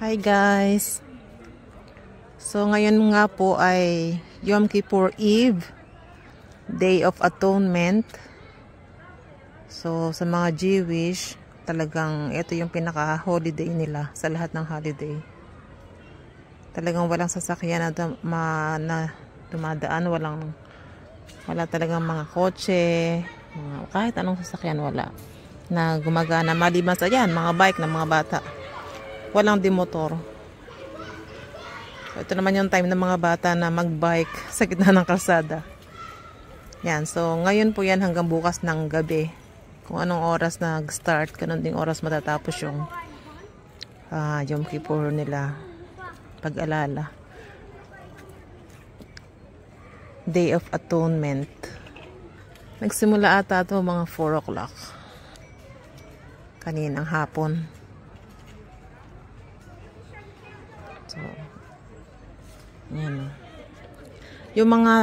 Hi guys! So ngayon nga po ay Yom Kippur Eve, Day of Atonement. So sa mga Jewish, talagang ito yung pinaka-holiday nila sa lahat ng holiday. Talagang walang sasakyan na dumadaan, wala talagang mga kotse, kahit anong sasakyan wala na gumagana, maliban sa yan, mga bike ng mga bata. Walang dimotor. So, ito naman yung time ng mga bata na magbike sa gitna ng kalsada. Yan. So, ngayon po yan hanggang bukas ng gabi. Kung anong oras nag-start, ganun ding oras matatapos yung Yom Kippur nila. Pag-alala. Day of Atonement. Nagsimula ata ito mga 4 o'clock. Kaninang hapon. So, yan. Yung mga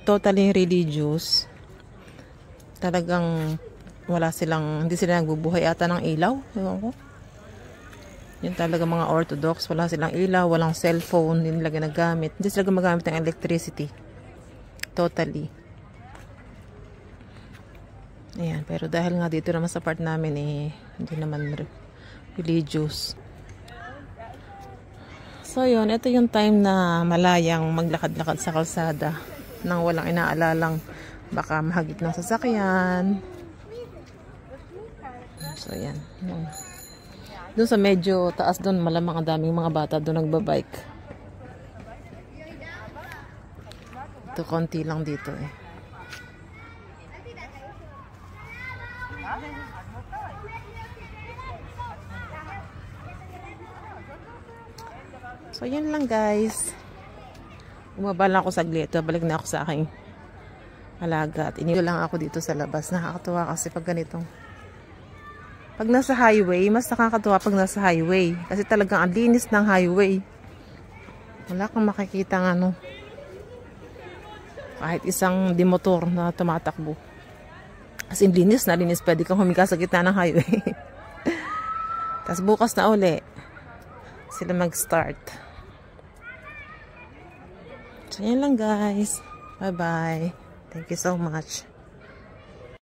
totally religious, talagang hindi sila nagbubuhay ata ng ilaw. Ewan ko. Yung talaga mga orthodox, wala silang ilaw, walang cellphone, hindi nila ginagamit. Hindi sila gumagamit ng electricity. Totally. Ayan, pero dahil nga dito naman sa part namin hindi naman religious. So yun, ito yung time na malayang maglakad-lakad sa kalsada nang walang inaalalang baka mahagip ng sasakyan. So yan. Doon sa medyo taas doon, malamang ang daming mga bata doon nagbabike. Ito konti lang dito So, yun lang guys. Umaba lang ako saglit. Balik na ako sa aking alaga. At iniyo lang ako dito sa labas. Nakakatuwa kasi pag ganitong. Pag nasa highway, mas nakakatuwa pag nasa highway. Kasi talagang ang linis ng highway. Wala kang makikita ng kahit isang dimotor na tumatakbo. Kasi linis na linis. Pwede kang humiga sa gitna ng highway. Tapos bukas na uli sila mag-start. So, yan lang guys. Bye-bye. Thank you so much.